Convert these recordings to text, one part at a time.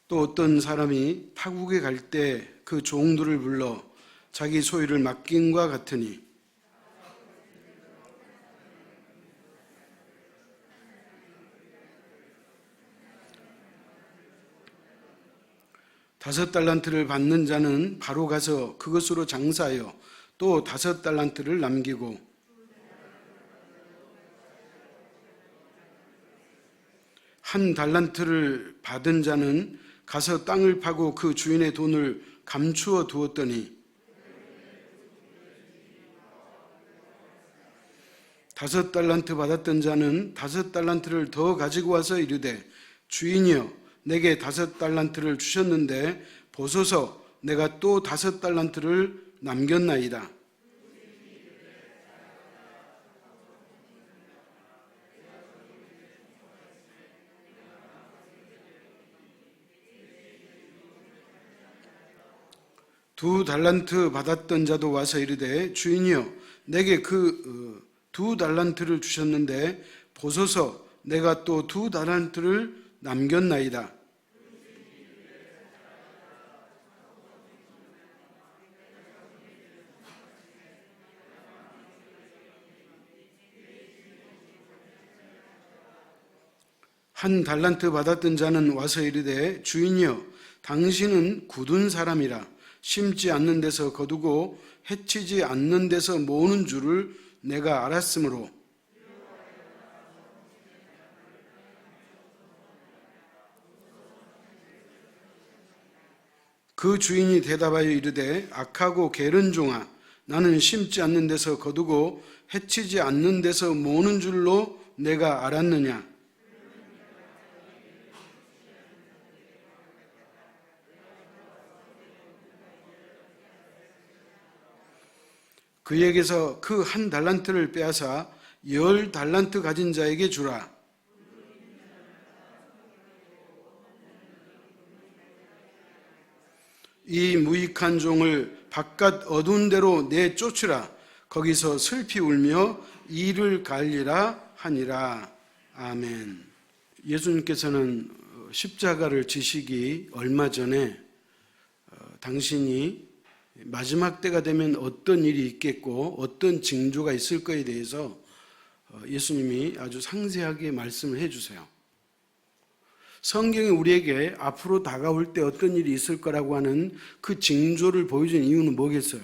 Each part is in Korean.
또 어떤 사람이 타국에 갈 때 그 종들을 불러 자기 소유를 맡김과 같으니 다섯 달란트를 받는 자는 바로 가서 그것으로 장사하여 또 다섯 달란트를 남기고 한 달란트를 받은 자는 가서 땅을 파고 그 주인의 돈을 감추어 두었더니 다섯 달란트 받았던 자는 다섯 달란트를 더 가지고 와서 이르되 주인이여 내게 다섯 달란트를 주셨는데 보소서 내가 또 다섯 달란트를 남겼나이다. 두 달란트 받았던 자도 와서 이르되 주인이여 내게 그 두 달란트를 주셨는데 보소서 내가 또 두 달란트를 남겼나이다. 한 달란트 받았던 자는 와서 이르되 주인이여 당신은 굳은 사람이라 심지 않는 데서 거두고 해치지 않는 데서 모으는 줄을 내가 알았으므로 그 주인이 대답하여 이르되 악하고 게으른 종아 나는 심지 않는 데서 거두고 해치지 않는 데서 모으는 줄로 내가 알았느냐. 그에게서 그 한 달란트를 빼앗아 10달란트 가진 자에게 주라. 이 무익한 종을 바깥 어두운 데로 내쫓으라. 거기서 슬피 울며 이를 갈리라 하니라. 아멘. 예수님께서는 십자가를 지시기 얼마 전에 당신이 마지막 때가 되면 어떤 일이 있겠고 어떤 징조가 있을 거에 대해서 예수님이 아주 상세하게 말씀을 해주세요. 성경이 우리에게 앞으로 다가올 때 어떤 일이 있을 거라고 하는 그 징조를 보여준 이유는 뭐겠어요?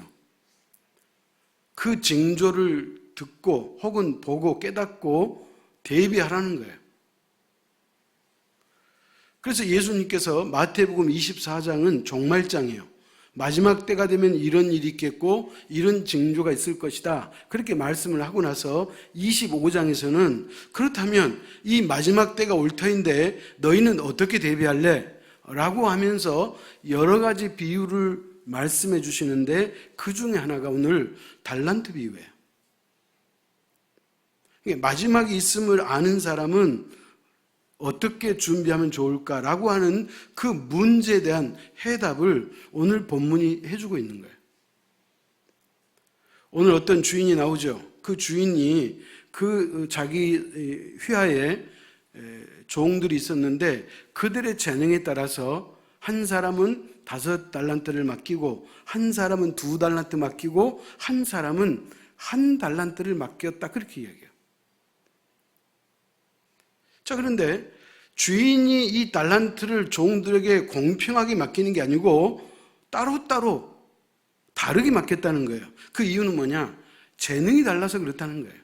그 징조를 듣고 혹은 보고 깨닫고 대비하라는 거예요. 그래서 예수님께서 마태복음 24장은 종말장이에요. 마지막 때가 되면 이런 일이 있겠고 이런 징조가 있을 것이다. 그렇게 말씀을 하고 나서 25장에서는 그렇다면 이 마지막 때가 올 터인데 너희는 어떻게 대비할래? 라고 하면서 여러 가지 비유를 말씀해 주시는데 그 중에 하나가 오늘 달란트 비유예요. 마지막이 있음을 아는 사람은 어떻게 준비하면 좋을까라고 하는 그 문제에 대한 해답을 오늘 본문이 해주고 있는 거예요. 오늘 어떤 주인이 나오죠. 그 주인이 그 자기 휘하에 종들이 있었는데 그들의 재능에 따라서 한 사람은 5달란트를 맡기고 한 사람은 2달란트 맡기고 한 사람은 1달란트를 맡겼다. 그렇게 이야기해요. 자, 그런데 주인이 이 달란트를 종들에게 공평하게 맡기는 게 아니고 따로따로 다르게 맡겼다는 거예요. 그 이유는 뭐냐? 재능이 달라서 그렇다는 거예요.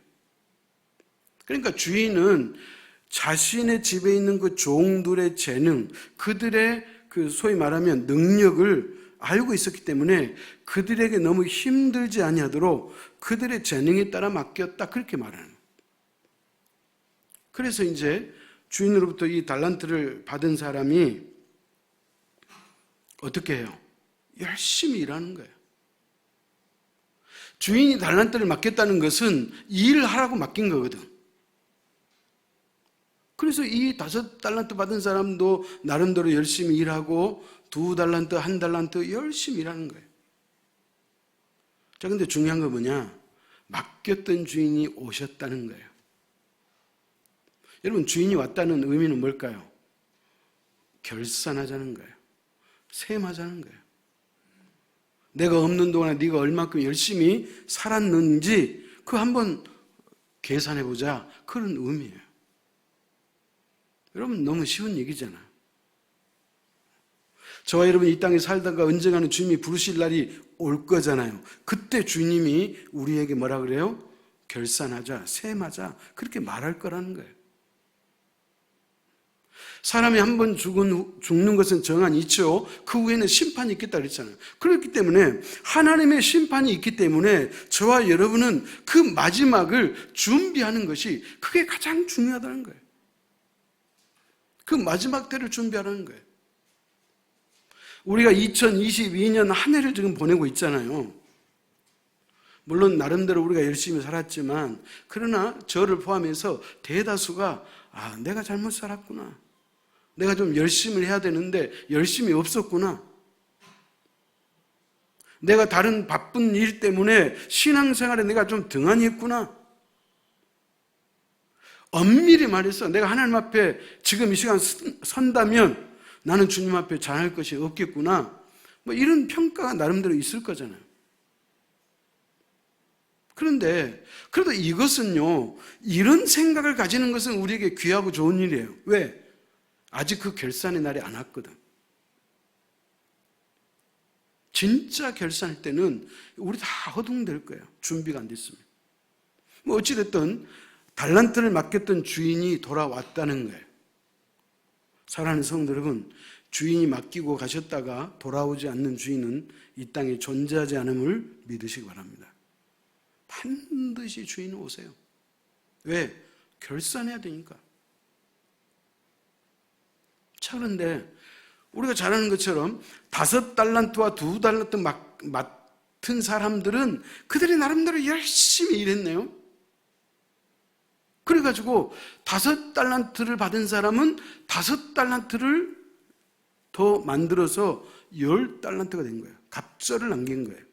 그러니까 주인은 자신의 집에 있는 그 종들의 재능, 그들의 그 소위 말하면 능력을 알고 있었기 때문에 그들에게 너무 힘들지 아니하도록 그들의 재능에 따라 맡겼다. 그렇게 말하는 거예요. 그래서 이제 주인으로부터 이 달란트를 받은 사람이 어떻게 해요? 열심히 일하는 거예요. 주인이 달란트를 맡겼다는 것은 일을 하라고 맡긴 거거든. 그래서 이 5달란트 받은 사람도 나름대로 열심히 일하고 2달란트, 1달란트 열심히 일하는 거예요. 자, 근데 중요한 건 뭐냐? 맡겼던 주인이 오셨다는 거예요. 여러분, 주인이 왔다는 의미는 뭘까요? 결산하자는 거예요. 셈하자는 거예요. 내가 없는 동안에 네가 얼마큼 열심히 살았는지 그거 한번 계산해보자. 그런 의미예요. 여러분 너무 쉬운 얘기잖아요. 저와 여러분 이 땅에 살다가 언젠가는 주님이 부르실 날이 올 거잖아요. 그때 주님이 우리에게 뭐라 그래요? 결산하자, 셈하자 그렇게 말할 거라는 거예요. 사람이 한 번 죽는 것은 정한이 있죠. 그 후에는 심판이 있겠다 그랬잖아요. 그렇기 때문에 하나님의 심판이 있기 때문에 저와 여러분은 그 마지막을 준비하는 것이 그게 가장 중요하다는 거예요. 그 마지막 때를 준비하라는 거예요. 우리가 2022년 한 해를 지금 보내고 있잖아요. 물론 나름대로 우리가 열심히 살았지만 그러나 저를 포함해서 대다수가 내가 잘못 살았구나. 내가 좀 열심히 해야 되는데 열심히 없었구나. 내가 다른 바쁜 일 때문에 신앙생활에 내가 좀 등한히 했구나. 엄밀히 말해서 내가 하나님 앞에 지금 이 시간 선다면 나는 주님 앞에 잘할 것이 없겠구나. 뭐 이런 평가가 나름대로 있을 거잖아요. 그런데 그래도 이것은요, 이런 생각을 가지는 것은 우리에게 귀하고 좋은 일이에요. 왜? 아직 그 결산의 날이 안 왔거든. 진짜 결산할 때는 우리 다 허둥댈 거예요. 준비가 안 됐으면. 뭐 어찌됐든 달란트를 맡겼던 주인이 돌아왔다는 거예요. 사랑하는 성도 여러분, 주인이 맡기고 가셨다가 돌아오지 않는 주인은 이 땅에 존재하지 않음을 믿으시기 바랍니다. 반드시 주인은 오세요. 왜? 결산해야 되니까. 자, 그런데 우리가 잘 아는 것처럼 5달란트와 2달란트 맡은 사람들은 그들이 나름대로 열심히 일했네요. 그래가지고 5달란트를 받은 사람은 5달란트를 더 만들어서 10달란트가 된 거예요. 갑절을 남긴 거예요.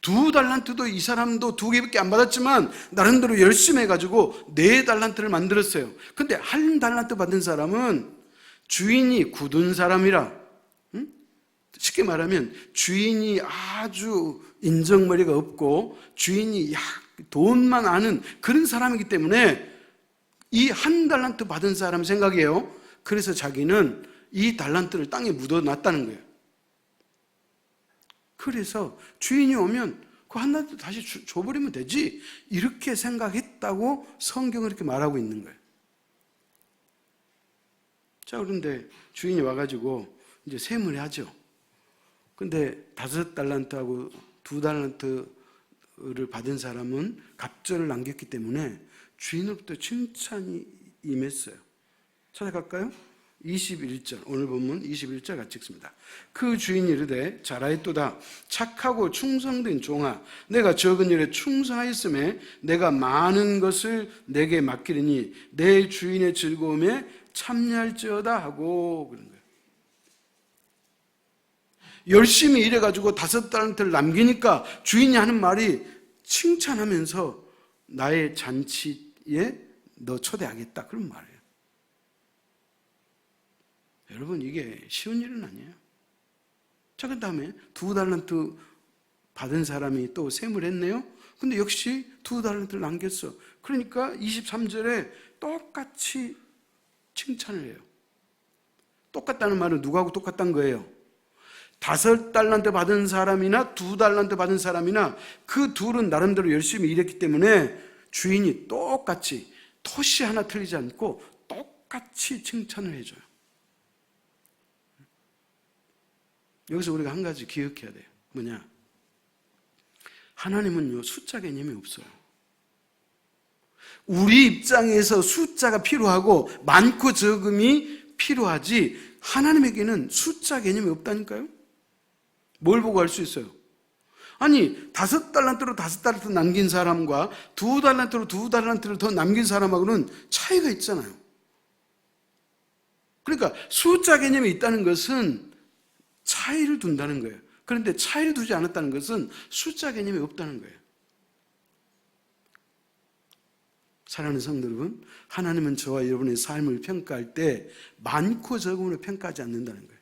2달란트도 이 사람도 2개밖에 안 받았지만 나름대로 열심히 해가지고 4달란트를 만들었어요. 근데 1달란트 받은 사람은 주인이 굳은 사람이라, 쉽게 말하면 주인이 아주 인정머리가 없고 주인이 돈만 아는 그런 사람이기 때문에 이 1달란트 받은 사람 생각이에요. 그래서 자기는 이 달란트를 땅에 묻어놨다는 거예요. 그래서 주인이 오면 그 1달란트 다시 줘버리면 되지, 이렇게 생각했다고 성경은 이렇게 말하고 있는 거예요. 자, 그런데 주인이 와가지고 이제 셈을 하죠. 근데 5달란트하고 2달란트를 받은 사람은 갑절을 남겼기 때문에 주인으로부터 칭찬이 임했어요. 찾아갈까요? 21절, 오늘 본문 21절 같이 읽습니다. 그 주인이 이르되 잘하였도다. 착하고 충성된 종아, 내가 적은 일에 충성하였음에 내가 많은 것을 내게 맡기리니 내 주인의 즐거움에 참여할지어다 하고 그런 거예요. 열심히 일해가지고 5달란트를 남기니까 주인이 하는 말이 칭찬하면서 나의 잔치에 너 초대하겠다, 그런 말이에요. 여러분, 이게 쉬운 일은 아니에요. 자, 그 다음에 2달란트 받은 사람이 또 셈을 했네요. 근데 역시 2달란트를 남겼어. 그러니까 23절에 똑같이 칭찬을 해요. 똑같다는 말은 누구하고 똑같다는 거예요? 5달란트 받은 사람이나 2달란트 받은 사람이나 그 둘은 나름대로 열심히 일했기 때문에 주인이 똑같이 토시 하나 틀리지 않고 똑같이 칭찬을 해줘요. 여기서 우리가 한 가지 기억해야 돼요. 뭐냐? 하나님은요, 숫자 개념이 없어요. 우리 입장에서 숫자가 필요하고 많고 적음이 필요하지 하나님에게는 숫자 개념이 없다니까요. 뭘 보고 알 수 있어요? 아니, 5달란트로 5달란트 남긴 사람과 2달란트로 2달란트를 더 남긴 사람하고는 차이가 있잖아요. 그러니까 숫자 개념이 있다는 것은 차이를 둔다는 거예요. 그런데 차이를 두지 않았다는 것은 숫자 개념이 없다는 거예요. 사랑하는 성도 여러분, 하나님은 저와 여러분의 삶을 평가할 때 많고 적음으로 평가하지 않는다는 거예요.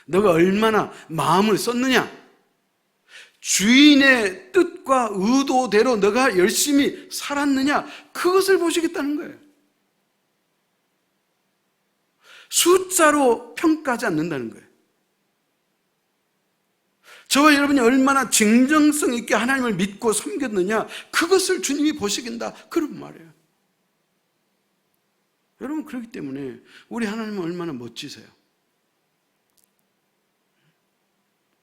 너가 얼마나 마음을 썼느냐, 주인의 뜻과 의도대로 너가 열심히 살았느냐, 그것을 보시겠다는 거예요. 숫자로 평가하지 않는다는 거예요. 저와 여러분이 얼마나 진정성 있게 하나님을 믿고 섬겼느냐, 그것을 주님이 보시긴다, 그런 말이에요. 여러분, 그렇기 때문에 우리 하나님은 얼마나 멋지세요.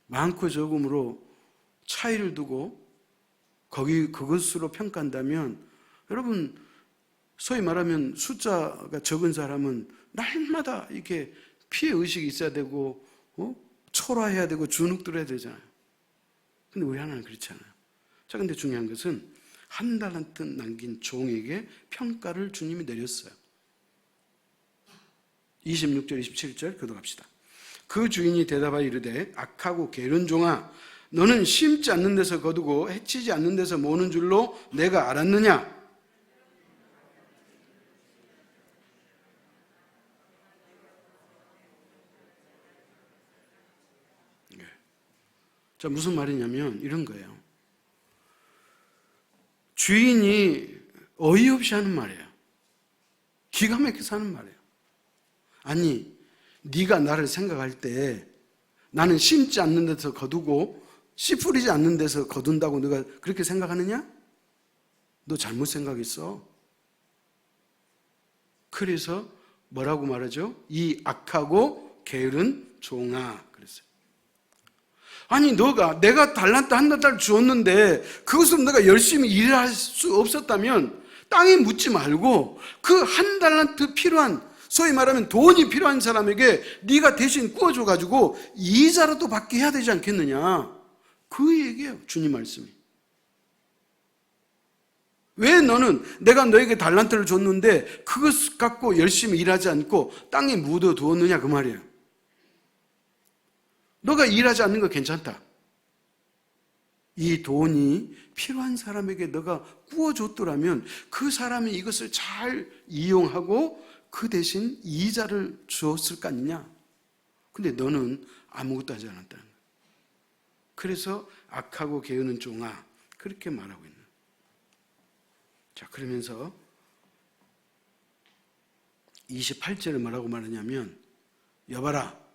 많고 적음으로 차이를 두고 그것으로 평가한다면, 여러분, 소위 말하면 숫자가 적은 사람은 날마다 이렇게 피해 의식이 있어야 되고, 초라해야 되고, 주눅 들어야 되잖아요. 근데 우리 하나는 그렇지 않아요. 자, 근데 중요한 것은 한 달란트 남긴 종에게 평가를 주님이 내렸어요. 26절, 27절 교독합시다. 그 주인이 대답하여 이르되, 악하고 게으른 종아, 너는 심지 않는 데서 거두고 해치지 않는 데서 모으는 줄로 내가 알았느냐? 자, 무슨 말이냐면 이런 거예요. 주인이 어이없이 하는 말이에요. 기가 막혀서 하는 말이에요. 아니, 네가 나를 생각할 때 나는 심지 않는 데서 거두고 씨 뿌리지 않는 데서 거둔다고 너가 그렇게 생각하느냐? 너 잘못 생각했어. 그래서 뭐라고 말하죠? 이 악하고 게으른 종아, 그랬어요. 아니, 내가 달란트 한 달 주었는데 그것으로 내가 열심히 일할 수 없었다면 땅에 묻지 말고 그 한 달란트 필요한, 소위 말하면 돈이 필요한 사람에게 네가 대신 구워줘가지고 이자라도 받게 해야 되지 않겠느냐, 그 얘기예요, 주님 말씀이. 왜 너는 내가 너에게 달란트를 줬는데 그것 갖고 열심히 일하지 않고 땅에 묻어두었느냐, 그 말이에요. 너가 일하지 않는 거 괜찮다. 이 돈이 필요한 사람에게 너가 구워줬더라면 그 사람이 이것을 잘 이용하고 그 대신 이자를 주었을 거 아니냐. 근데 너는 아무것도 하지 않았다는 거야. 그래서 악하고 게으른 종아, 그렇게 말하고 있는. 자, 그러면서 28절에 뭐라고 말하냐면, 여봐라,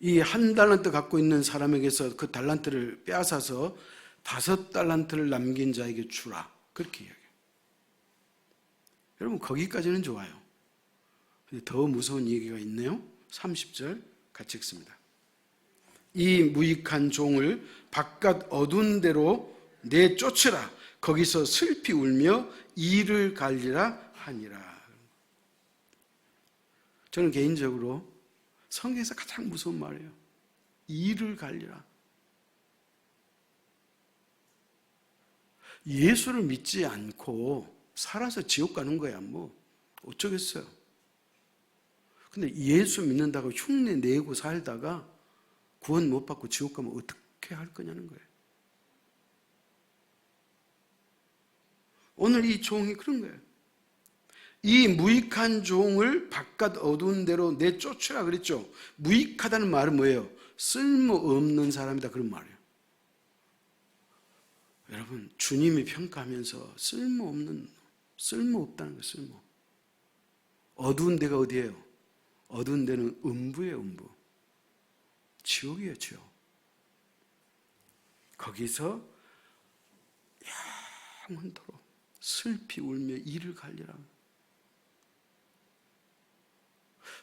이 한 달란트 갖고 있는 사람에게서 그 달란트를 빼앗아서 5달란트를 남긴 자에게 주라, 그렇게 이야기해요. 여러분, 거기까지는 좋아요. 근데 더 무서운 얘기가 있네요. 30절 같이 읽습니다. 이 무익한 종을 바깥 어두운 데로 내쫓으라. 거기서 슬피 울며 이를 갈리라 하니라. 저는 개인적으로 성경에서 가장 무서운 말이에요. 이를 갈리라. 예수를 믿지 않고 살아서 지옥 가는 거야, 뭐 어쩌겠어요. 근데 예수 믿는다고 흉내 내고 살다가 구원 못 받고 지옥 가면 어떻게 할 거냐는 거예요. 오늘 이 종이 그런 거예요. 이 무익한 종을 바깥 어두운 데로 내쫓으라 그랬죠. 무익하다는 말은 뭐예요? 쓸모없는 사람이다, 그런 말이에요. 여러분, 주님이 평가하면서 쓸모없다는 거예요. 쓸모. 어두운 데가 어디예요? 어두운 데는 음부예요, 음부. 지옥이에요, 지옥. 거기서 영원토록 슬피 울며 이를 갈리라.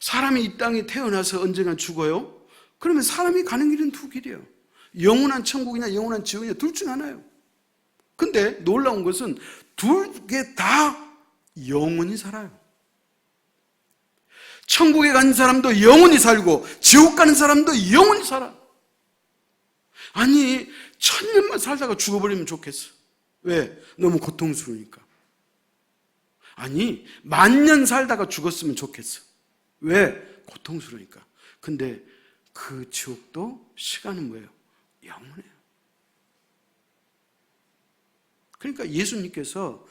사람이 이 땅에 태어나서 언젠가 죽어요? 그러면 사람이 가는 길은 두 길이에요. 영원한 천국이냐 영원한 지옥이냐, 둘 중 하나예요. 근데 놀라운 것은 둘 개 다 영원히 살아요. 천국에 간 사람도 영원히 살고 지옥 가는 사람도 영원히 살아. 아니, 1000년만 살다가 죽어버리면 좋겠어. 왜? 너무 고통스러우니까. 아니, 10,000년 살다가 죽었으면 좋겠어. 왜? 고통스러우니까. 근데 그 지옥도 시간은 뭐예요? 영원해요. 그러니까 예수님께서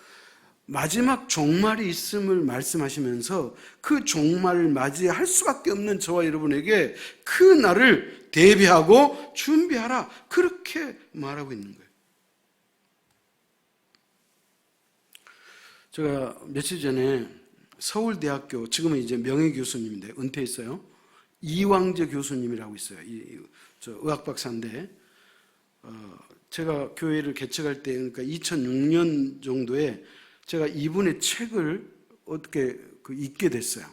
마지막 종말이 있음을 말씀하시면서 그 종말을 맞이할 수밖에 없는 저와 여러분에게 그 날을 대비하고 준비하라, 그렇게 말하고 있는 거예요. 제가 며칠 전에 서울대학교, 지금은 이제 명예교수님인데 은퇴했어요, 이왕재 교수님이라고 있어요. 저 의학박사인데, 제가 교회를 개척할 때, 그러니까 2006년 정도에 제가 이분의 책을 어떻게 읽게 됐어요.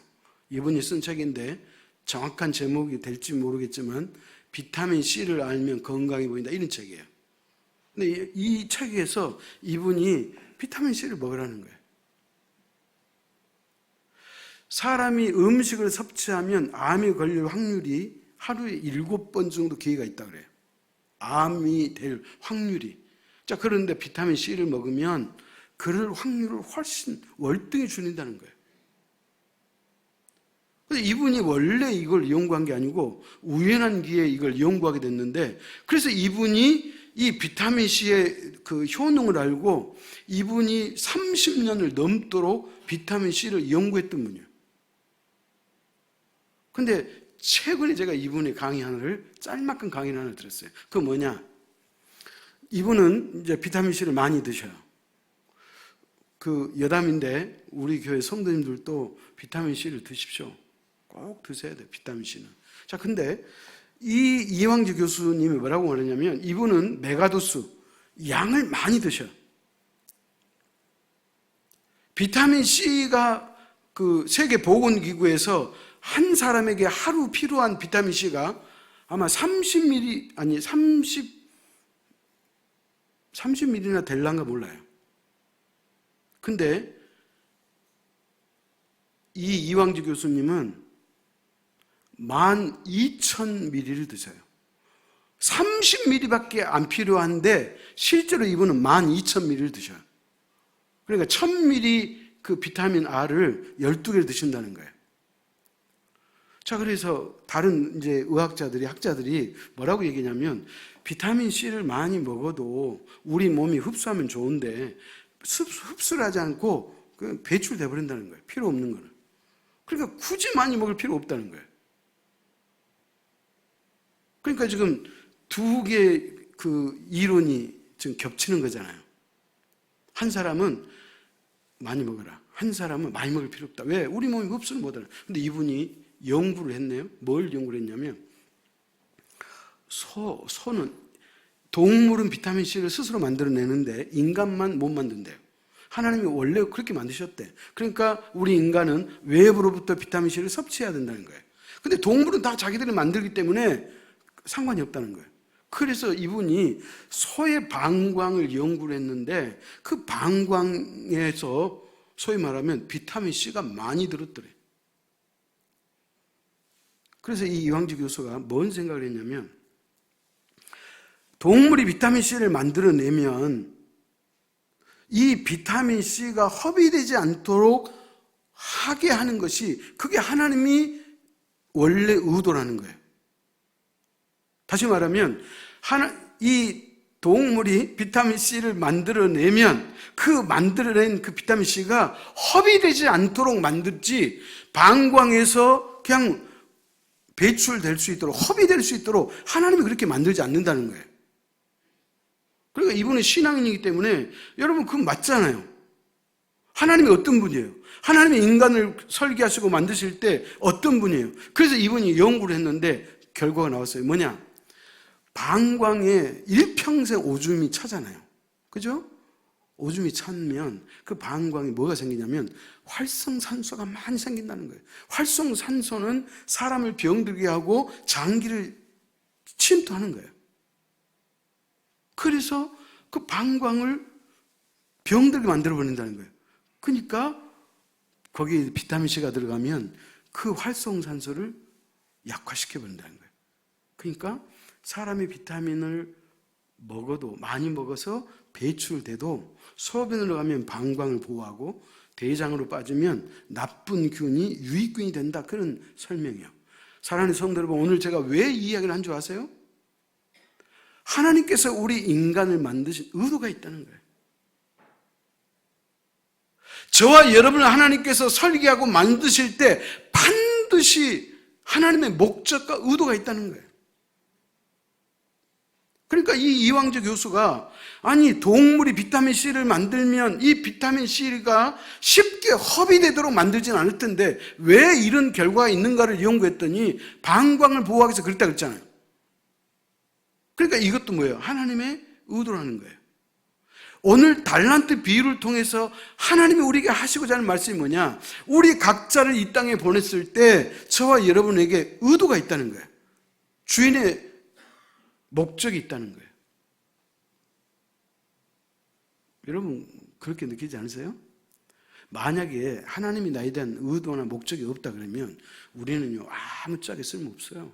이분이 쓴 책인데 정확한 제목이 될지 모르겠지만 비타민 C를 알면 건강해 보인다, 이런 책이에요. 근데 이 책에서 이분이 비타민 C를 먹으라는 거예요. 사람이 음식을 섭취하면 암에 걸릴 확률이 하루에 7번 정도 기회가 있다고 그래요. 암이 될 확률이. 자, 그런데 비타민 C를 먹으면 그럴 확률을 훨씬 월등히 줄인다는 거예요. 근데 이분이 원래 이걸 연구한 게 아니고 우연한 기회에 이걸 연구하게 됐는데, 그래서 이분이 이 비타민 C의 그 효능을 알고 이분이 30년을 넘도록 비타민 C를 연구했던 분이에요. 근데 최근에 제가 이분의 강의 하나를, 짤막한 강의 하나를 들었어요. 그거 뭐냐? 이분은 이제 비타민 C를 많이 드셔요. 그 여담인데 우리 교회 성도님들도 비타민 C를 드십시오. 꼭 드셔야 돼요, 비타민 C는. 자, 근데 이 이왕재 교수님이 뭐라고 말하냐면, 이분은 메가도스, 양을 많이 드셔요. 비타민 C가 그 세계보건기구에서 한 사람에게 하루 필요한 비타민 C가 아마 30ml, 아니 30ml나 될란가 몰라요. 근데 이 이왕재 교수님은 12,000ml를 드세요. 30ml밖에 안 필요한데 실제로 이분은 12,000ml를 드셔요. 그러니까 1000ml 그 비타민 R을 12개를 드신다는 거예요. 자, 그래서 다른 이제 의학자들이, 학자들이 뭐라고 얘기냐면, 비타민 C를 많이 먹어도 우리 몸이 흡수하면 좋은데 흡수를 하지 않고 배출돼 버린다는 거예요. 필요 없는 거는. 그러니까 굳이 많이 먹을 필요 없다는 거예요. 그러니까 지금 두 개의 그 이론이 지금 겹치는 거잖아요. 한 사람은 많이 먹어라, 한 사람은 많이 먹을 필요 없다. 왜? 우리 몸이 흡수를 못하는. 근데 이분이 연구를 했네요. 뭘 연구를 했냐면, 소는, 동물은 비타민 C를 스스로 만들어내는데 인간만 못 만든대요. 하나님이 원래 그렇게 만드셨대. 그러니까 우리 인간은 외부로부터 비타민 C를 섭취해야 된다는 거예요. 근데 동물은 다 자기들이 만들기 때문에 상관이 없다는 거예요. 그래서 이분이 소의 방광을 연구를 했는데 그 방광에서 소위 말하면 비타민 C가 많이 들었더래. 그래서 이 이왕재 교수가 뭔 생각을 했냐면, 동물이 비타민 C를 만들어내면 이 비타민 C가 허비되지 않도록 하게 하는 것이, 그게 하나님이 원래 의도라는 거예요. 다시 말하면 이 동물이 비타민 C를 만들어내면 그 만들어낸 그 비타민 C가 허비되지 않도록 만들지, 방광에서 그냥 배출될 수 있도록, 허비될 수 있도록 하나님이 그렇게 만들지 않는다는 거예요. 그러니까 이분은 신앙인이기 때문에, 여러분 그건 맞잖아요. 하나님이 어떤 분이에요? 하나님이 인간을 설계하시고 만드실 때 어떤 분이에요? 그래서 이분이 연구를 했는데 결과가 나왔어요. 뭐냐? 방광에 일평생 오줌이 차잖아요. 그죠? 오줌이 차면 그 방광에 뭐가 생기냐면 활성산소가 많이 생긴다는 거예요. 활성산소는 사람을 병들게 하고 장기를 침투하는 거예요. 그래서 그 방광을 병들게 만들어버린다는 거예요. 그러니까 거기에 비타민 C가 들어가면 그 활성산소를 약화시켜버린다는 거예요. 그러니까 사람이 비타민을 먹어도, 많이 먹어서 배출돼도 소변으로 가면 방광을 보호하고 대장으로 빠지면 나쁜 균이 유익균이 된다, 그런 설명이에요. 사랑하는 성도 여러분, 오늘 제가 왜 이 이야기를 한 줄 아세요? 하나님께서 우리 인간을 만드신 의도가 있다는 거예요. 저와 여러분을 하나님께서 설계하고 만드실 때 반드시 하나님의 목적과 의도가 있다는 거예요. 그러니까 이 이황적 요소가, 아니 동물이 비타민C를 만들면 이 비타민C가 쉽게 허비되도록 만들진 않을 텐데 왜 이런 결과가 있는가를 연구했더니 방광을 보호하기 위해서 그랬다 그랬잖아요. 그러니까 이것도 뭐예요? 하나님의 의도라는 거예요. 오늘 달란트 비유를 통해서 하나님이 우리에게 하시고자 하는 말씀이 뭐냐? 우리 각자를 이 땅에 보냈을 때 저와 여러분에게 의도가 있다는 거예요. 주인의 목적이 있다는 거예요. 여러분 그렇게 느끼지 않으세요? 만약에 하나님이 나에 대한 의도나 목적이 없다 그러면 우리는요 아무짝에 쓸모없어요.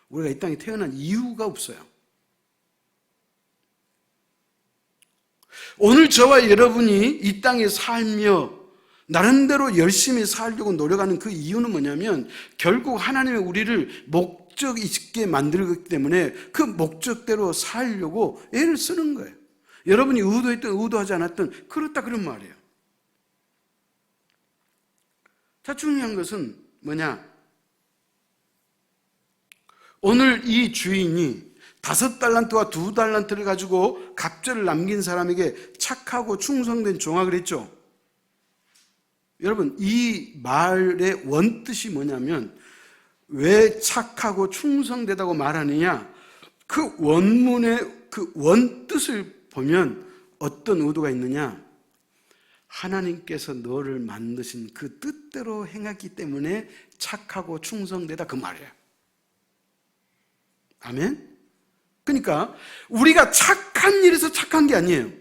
우리가 이 땅에 태어난 이유가 없어요. 오늘 저와 여러분이 이 땅에 살며 나름대로 열심히 살려고 노력하는 그 이유는 뭐냐면 결국 하나님이 우리를 목적 있게 만들기 때문에 그 목적대로 살려고 애를 쓰는 거예요. 여러분이 의도했든 의도하지 않았든 그렇다 그런 말이에요. 자, 중요한 것은 뭐냐? 오늘 이 주인이 5달란트와 2달란트를 가지고 갑절을 남긴 사람에게 착하고 충성된 종아 그랬죠. 여러분 이 말의 원뜻이 뭐냐면 왜 착하고 충성되다고 말하느냐? 그 원문의 그 원뜻을 보면 어떤 의도가 있느냐? 하나님께서 너를 만드신 그 뜻대로 행했기 때문에 착하고 충성되다 그 말이에요. 아멘? 그러니까 우리가 착한 일에서 착한 게 아니에요.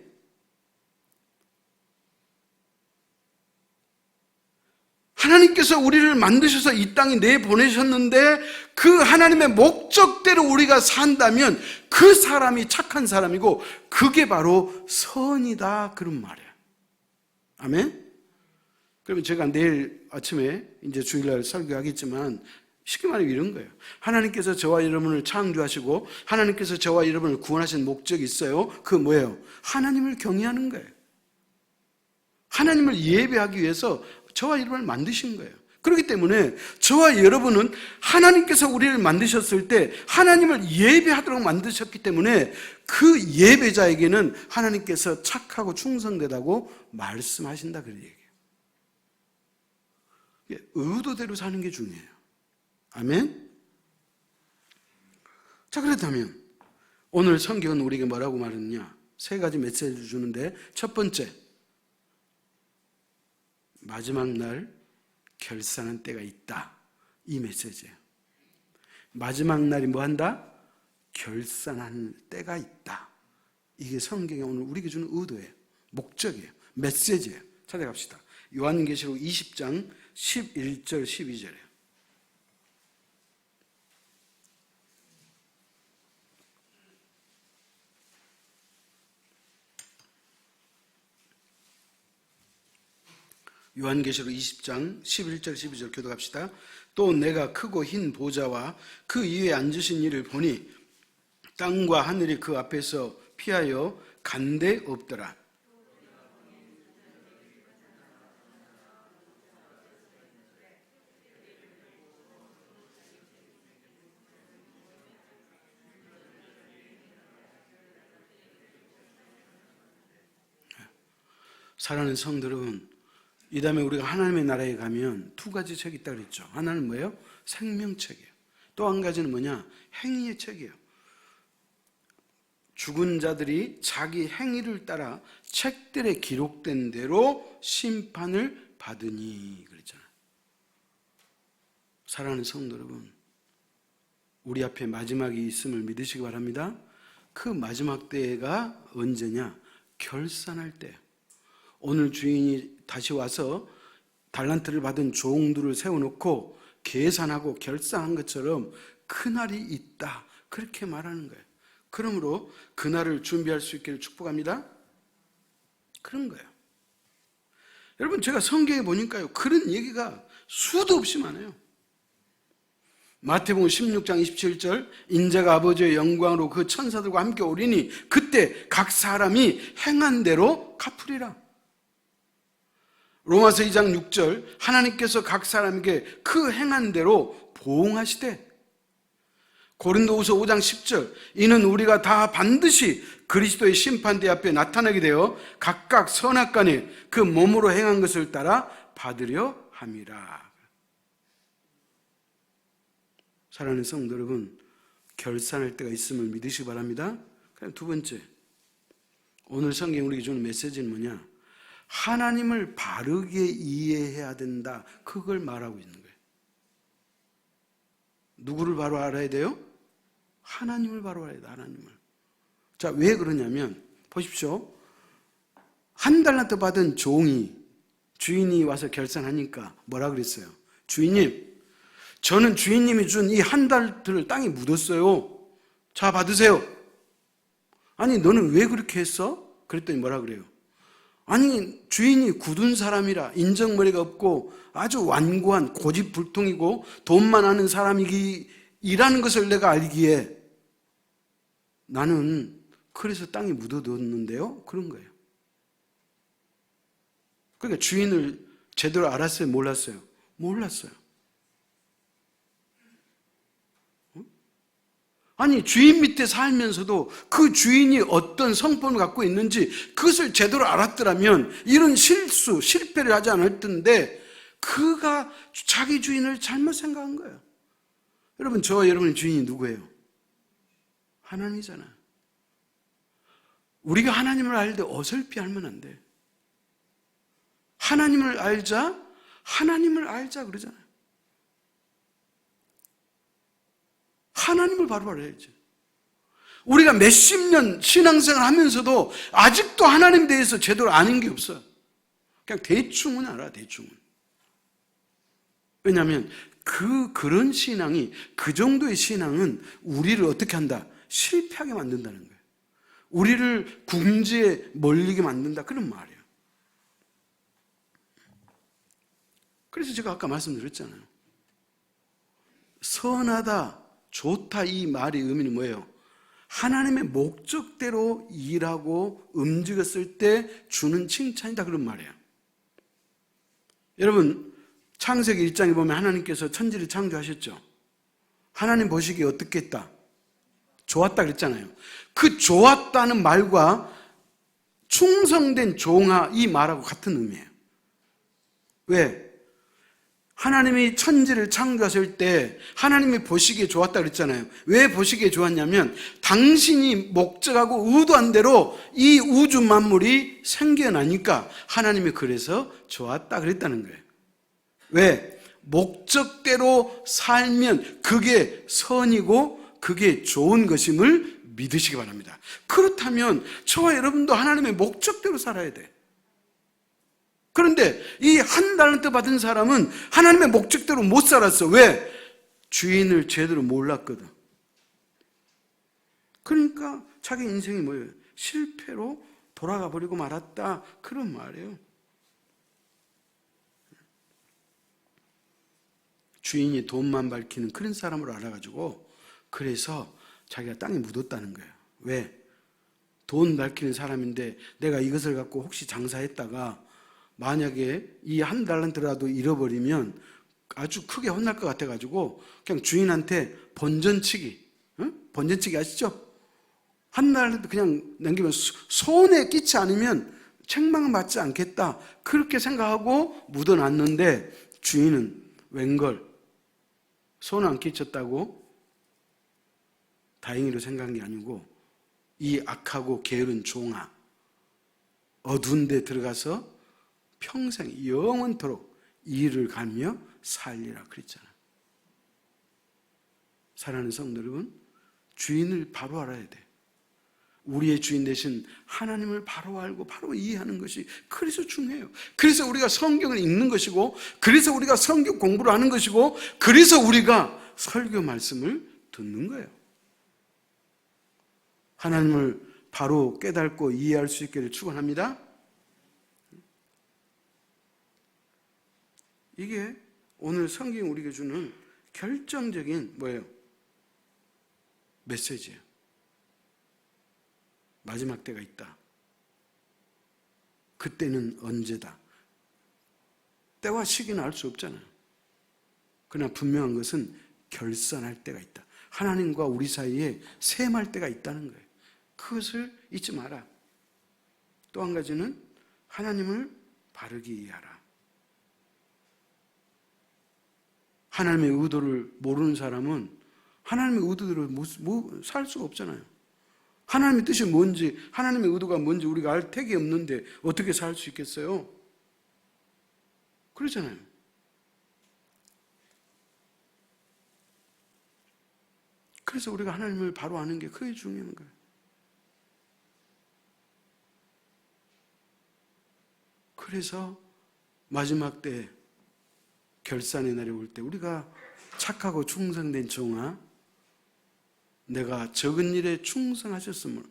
하나님께서 우리를 만드셔서 이 땅에 내보내셨는데 그 하나님의 목적대로 우리가 산다면 그 사람이 착한 사람이고 그게 바로 선이다 그런 말이에요. 아멘? 그러면 제가 내일 아침에 이제 주일날 설교하겠지만 쉽게 말하면 이런 거예요. 하나님께서 저와 여러분을 창조하시고 하나님께서 저와 여러분을 구원하신 목적이 있어요. 그 뭐예요? 하나님을 경외하는 거예요. 하나님을 예배하기 위해서 저와 여러분을 만드신 거예요. 그렇기 때문에 저와 여러분은 하나님께서 우리를 만드셨을 때 하나님을 예배하도록 만드셨기 때문에 그 예배자에게는 하나님께서 착하고 충성되다고 말씀하신다 그런 얘기예요. 의도대로 사는 게 중요해요. 아멘? 자, 그렇다면 오늘 성경은 우리에게 뭐라고 말하느냐? 3가지 메시지를 주는데 첫 번째, 마지막 날 결산한 때가 있다. 이 메시지예요. 마지막 날이 뭐 한다? 결산할 때가 있다. 이게 성경이 오늘 우리에게 주는 의도예요. 목적이에요. 메시지예요. 찾아갑시다. 요한계시록 20장 11절 12절이에요. 요한계시록 20장 11절 12절 교독합시다. 또 내가 크고 흰 보좌와 그 위에 앉으신 이를 보니 땅과 하늘이 그 앞에서 피하여 간데 없더라. 사랑하는 성도 여러분, 이 다음에 우리가 하나님의 나라에 가면 2가지 책이 있다고 그랬죠. 하나는 뭐예요? 생명책이에요. 또 한 가지는 뭐냐? 행위의 책이에요. 죽은 자들이 자기 행위를 따라 책들에 기록된 대로 심판을 받으니 그랬잖아요. 사랑하는 성도 여러분, 우리 앞에 마지막이 있음을 믿으시기 바랍니다. 그 마지막 때가 언제냐? 결산할 때예요. 오늘 주인이 다시 와서 달란트를 받은 종들을 세워놓고 계산하고 결산한 것처럼 그날이 있다. 그렇게 말하는 거예요. 그러므로 그날을 준비할 수 있기를 축복합니다. 그런 거예요. 여러분 제가 성경에 보니까요. 그런 얘기가 수도 없이 많아요. 마태복음 16장 27절 인자가 아버지의 영광으로 그 천사들과 함께 오리니 그때 각 사람이 행한 대로 갚으리라. 로마서 2장 6절 하나님께서 각 사람에게 그 행한 대로 보응하시되, 고린도후서 5장 10절 이는 우리가 다 반드시 그리스도의 심판대 앞에 나타나게 되어 각각 선악간에 그 몸으로 행한 것을 따라 받으려 함이라. 사랑하는 성도 여러분, 결산할 때가 있음을 믿으시기 바랍니다. 그럼 두 번째, 오늘 성경 우리에게 주는 메시지는 뭐냐? 하나님을 바르게 이해해야 된다. 그걸 말하고 있는 거예요. 누구를 바로 알아야 돼요? 하나님을 바로 알아야 돼요. 하나님을. 자, 왜 그러냐면 보십시오. 한 달란트 받은 종이 주인이 와서 결산하니까 뭐라 그랬어요? 주인님, 저는 주인님이 준 이 한 달란트를 땅에 묻었어요. 자, 받으세요. 아니, 너는 왜 그렇게 했어? 그랬더니 뭐라 그래요? 아니, 주인이 굳은 사람이라 인정머리가 없고 아주 완고한 고집불통이고 돈만 아는 사람이라는 것을 내가 알기에 나는 그래서 땅에 묻어뒀는데요. 그런 거예요. 그러니까 주인을 제대로 알았어요? 몰랐어요? 몰랐어요. 아니, 주인 밑에 살면서도 그 주인이 어떤 성품을 갖고 있는지 그것을 제대로 알았더라면 이런 실패를 하지 않을 텐데 그가 자기 주인을 잘못 생각한 거예요. 여러분, 저와 여러분의 주인이 누구예요? 하나님이잖아요. 우리가 하나님을 알 때 어설피 알면 안 돼. 하나님을 알자 그러잖아요. 하나님을 바로 알아야죠. 우리가 몇십 년 신앙생활 하면서도 아직도 하나님에 대해서 제대로 아는 게 없어요. 그냥 대충은 알아, 대충은. 왜냐하면 그런 신앙이, 그 정도의 신앙은 우리를 어떻게 한다? 실패하게 만든다는 거예요. 우리를 궁지에 몰리게 만든다, 그런 말이에요. 그래서 제가 아까 말씀드렸잖아요. 선하다, 좋다, 이 말의 의미는 뭐예요? 하나님의 목적대로 일하고 움직였을 때 주는 칭찬이다, 그런 말이에요. 여러분, 창세기 1장에 보면 하나님께서 천지를 창조하셨죠. 하나님 보시기에 어떻게 했다? 좋았다 그랬잖아요. 그 좋았다는 말과 충성된 종아, 이 말하고 같은 의미예요. 왜? 하나님이 천지를 창조하실 때 하나님이 보시기에 좋았다 그랬잖아요. 왜 보시기에 좋았냐면 당신이 목적하고 의도한 대로 이 우주 만물이 생겨나니까 하나님이 그래서 좋았다 그랬다는 거예요. 왜? 목적대로 살면 그게 선이고 그게 좋은 것임을 믿으시기 바랍니다. 그렇다면 저와 여러분도 하나님의 목적대로 살아야 돼. 그런데 이 한 달란트 받은 사람은 하나님의 목적대로 못 살았어. 왜? 주인을 제대로 몰랐거든. 그러니까 자기 인생이 뭐예요? 실패로 돌아가 버리고 말았다, 그런 말이에요. 주인이 돈만 밝히는 그런 사람으로 알아가지고 그래서 자기가 땅에 묻었다는 거예요. 왜? 돈 밝히는 사람인데 내가 이것을 갖고 혹시 장사했다가 만약에 이 한 달란트라도 잃어버리면 아주 크게 혼날 것 같아가지고 그냥 주인한테 번전치기, 번전치기 아시죠? 한 달란트 그냥 남기면 손에 끼치 않으면 책망은 받지 않겠다, 그렇게 생각하고 묻어놨는데 주인은 웬걸 손 안 끼쳤다고 다행히로 생각한 게 아니고 이 악하고 게으른 종아, 어두운 데 들어가서 평생 영원토록 이를 갈며 살리라 그랬잖아요. 사랑하는 성도 여러분, 주인을 바로 알아야 돼. 우리의 주인 대신 하나님을 바로 알고 바로 이해하는 것이 그래서 중요해요. 그래서 우리가 성경을 읽는 것이고, 그래서 우리가 성경 공부를 하는 것이고, 그래서 우리가 설교 말씀을 듣는 거예요. 하나님을 바로 깨닫고 이해할 수 있기를 축원합니다. 이게 오늘 성경이 우리에게 주는 결정적인 뭐예요? 메시지예요. 마지막 때가 있다. 그때는 언제다. 때와 시기는 알 수 없잖아요. 그러나 분명한 것은 결산할 때가 있다. 하나님과 우리 사이에 셈할 때가 있다는 거예요. 그것을 잊지 마라. 또 한 가지는 하나님을 바르게 이해하라. 하나님의 의도를 모르는 사람은 하나님의 의도대로 살 수가 없잖아요. 하나님의 뜻이 뭔지, 하나님의 의도가 뭔지 우리가 알 택이 없는데 어떻게 살 수 있겠어요? 그러잖아요. 그래서 우리가 하나님을 바로 아는 게 크게 중요한 거예요. 그래서 마지막 때 결산의 날이 올 때 우리가 착하고 충성된 종아, 내가 적은 일에 충성했으므로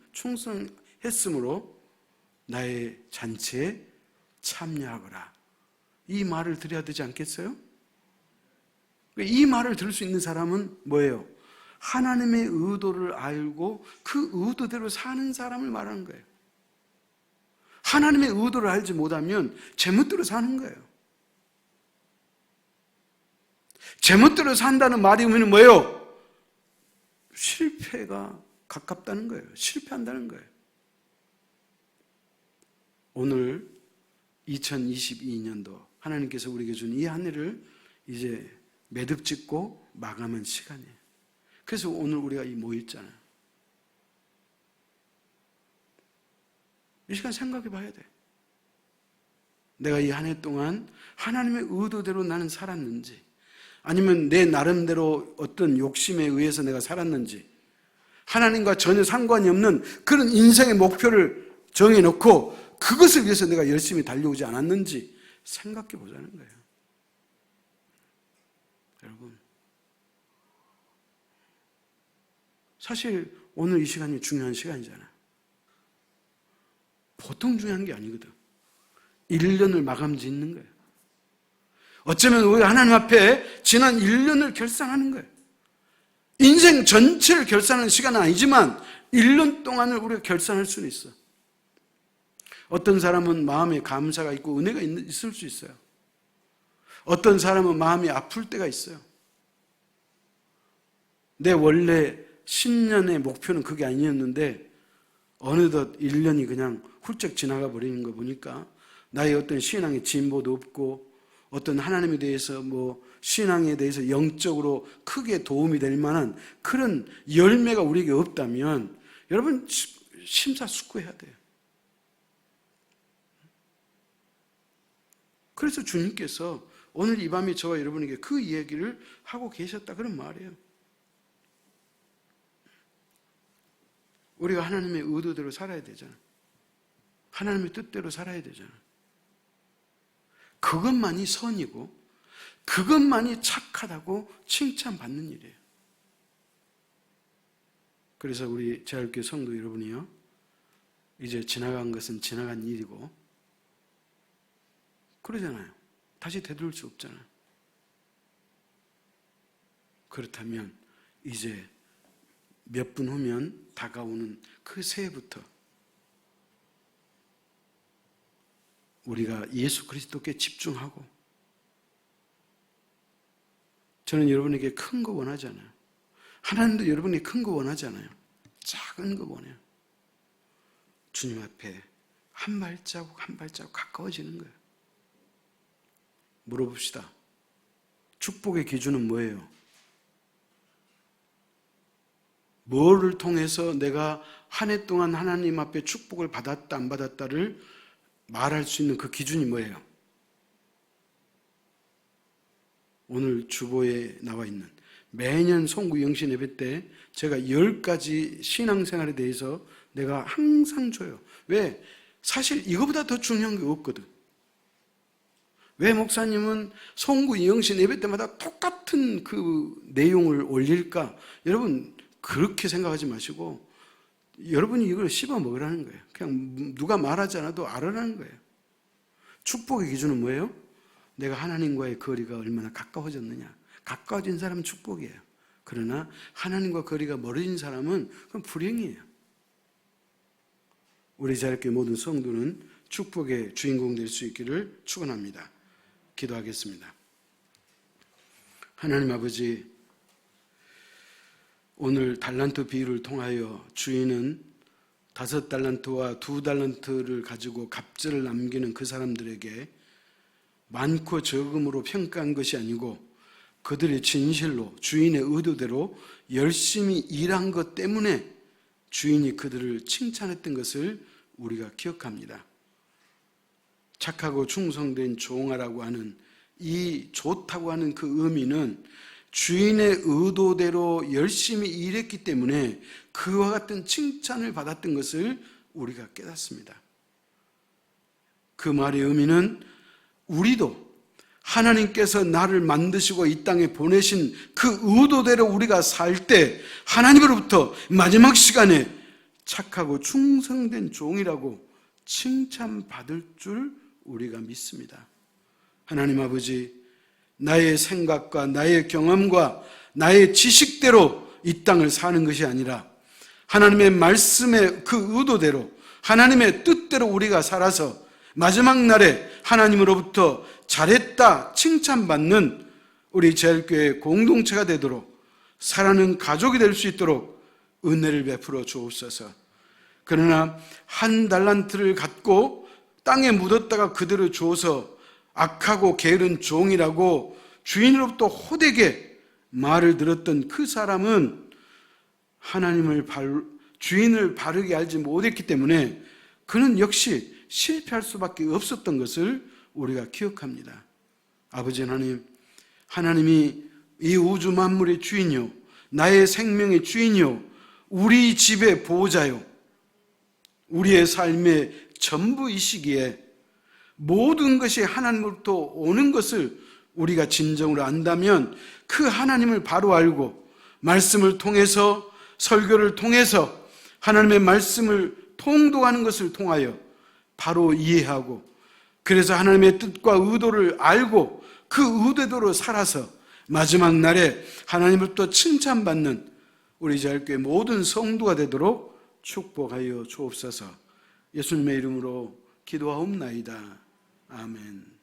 나의 잔치에 참여하거라. 이 말을 드려야 되지 않겠어요? 이 말을 들을 수 있는 사람은 뭐예요? 하나님의 의도를 알고 그 의도대로 사는 사람을 말하는 거예요. 하나님의 의도를 알지 못하면 제멋대로 사는 거예요. 제멋대로 산다는 말이 의미는 뭐예요? 실패가 가깝다는 거예요. 실패한다는 거예요. 오늘 2022년도 하나님께서 우리에게 준 이 한 해를 이제 매듭 짓고 마감한 시간이에요. 그래서 오늘 우리가 모였잖아요. 이 시간 생각해 봐야 돼. 내가 이 한 해 동안 하나님의 의도대로 나는 살았는지, 아니면 내 나름대로 어떤 욕심에 의해서 내가 살았는지, 하나님과 전혀 상관이 없는 그런 인생의 목표를 정해놓고 그것을 위해서 내가 열심히 달려오지 않았는지 생각해 보자는 거예요. 여러분, 사실 오늘 이 시간이 중요한 시간이잖아요. 보통 중요한 게 아니거든. 1년을 마감 짓는 거예요. 어쩌면 우리가 하나님 앞에 지난 1년을 결산하는 거예요. 인생 전체를 결산하는 시간은 아니지만 1년 동안을 우리가 결산할 수는 있어. 어떤 사람은 마음에 감사가 있고 은혜가 있을 수 있어요. 어떤 사람은 마음이 아플 때가 있어요. 내 원래 10년의 목표는 그게 아니었는데 어느덧 1년이 그냥 훌쩍 지나가 버리는 거 보니까 나의 어떤 신앙의 진보도 없고 어떤 하나님에 대해서 신앙에 대해서 영적으로 크게 도움이 될 만한 그런 열매가 우리에게 없다면 여러분 심사숙고해야 돼요. 그래서 주님께서 오늘 이 밤에 저와 여러분에게 그 이야기를 하고 계셨다 그런 말이에요. 우리가 하나님의 의도대로 살아야 되잖아요. 하나님의 뜻대로 살아야 되잖아요. 그것만이 선이고 그것만이 착하다고 칭찬받는 일이에요. 그래서 우리 제할교회 성도 여러분이요, 이제 지나간 것은 지나간 일이고 그러잖아요. 다시 되돌릴 수 없잖아요. 그렇다면 이제 몇 분 후면 다가오는 그 새해부터 우리가 예수 그리스도께 집중하고, 저는 여러분에게 큰 거 원하지 않아요. 하나님도 여러분이 큰 거 원하지 않아요. 작은 거 원해요. 주님 앞에 한 발자국 한 발자국 가까워지는 거예요. 물어봅시다. 축복의 기준은 뭐예요? 뭐를 통해서 내가 한 해 동안 하나님 앞에 축복을 받았다 안 받았다를 말할 수 있는 그 기준이 뭐예요? 오늘 주보에 나와 있는 매년 송구 영신 예배 때 제가 10가지 신앙생활에 대해서 내가 항상 줘요. 왜? 사실 이거보다 더 중요한 게 없거든. 왜 목사님은 송구 영신 예배 때마다 똑같은 그 내용을 올릴까? 여러분 그렇게 생각하지 마시고 여러분이 이걸 씹어 먹으라는 거예요. 그냥 누가 말하지 않아도 알아라는 거예요. 축복의 기준은 뭐예요? 내가 하나님과의 거리가 얼마나 가까워졌느냐. 가까워진 사람은 축복이에요. 그러나 하나님과 거리가 멀어진 사람은 그건 불행이에요. 우리 자유교회 모든 성도는 축복의 주인공 될 수 있기를 축원합니다. 기도하겠습니다. 하나님 아버지, 오늘 달란트 비유를 통하여 주인은 5달란트와 2달란트를 가지고 갑절을 남기는 그 사람들에게 많고 적음으로 평가한 것이 아니고 그들의 진실로 주인의 의도대로 열심히 일한 것 때문에 주인이 그들을 칭찬했던 것을 우리가 기억합니다. 착하고 충성된 종아라고 하는 이 좋다고 하는 그 의미는 주인의 의도대로 열심히 일했기 때문에 그와 같은 칭찬을 받았던 것을 우리가 깨닫습니다. 그 말의 의미는 우리도 하나님께서 나를 만드시고 이 땅에 보내신 그 의도대로 우리가 살 때 하나님으로부터 마지막 시간에 착하고 충성된 종이라고 칭찬받을 줄 우리가 믿습니다. 하나님 아버지, 나의 생각과 나의 경험과 나의 지식대로 이 땅을 사는 것이 아니라 하나님의 말씀의 그 의도대로 하나님의 뜻대로 우리가 살아서 마지막 날에 하나님으로부터 잘했다 칭찬받는 우리 제일교회 공동체가 되도록 살아가는 가족이 될 수 있도록 은혜를 베풀어 주옵소서. 그러나 1달란트를 갖고 땅에 묻었다가 그대로 주어서 악하고 게으른 종이라고 주인으로부터 호되게 말을 들었던 그 사람은 주인을 바르게 알지 못했기 때문에 그는 역시 실패할 수밖에 없었던 것을 우리가 기억합니다. 아버지 하나님, 하나님이 이 우주 만물의 주인이요, 나의 생명의 주인이요, 우리 집의 보호자요, 우리의 삶의 전부이시기에 모든 것이 하나님으로부터 오는 것을 우리가 진정으로 안다면 그 하나님을 바로 알고 말씀을 통해서 설교를 통해서 하나님의 말씀을 통독하는 것을 통하여 바로 이해하고 그래서 하나님의 뜻과 의도를 알고 그 의도대로 살아서 마지막 날에 하나님으로부터 칭찬받는 우리 제일교회 모든 성도가 되도록 축복하여 주옵소서. 예수님의 이름으로 기도하옵나이다. 아멘.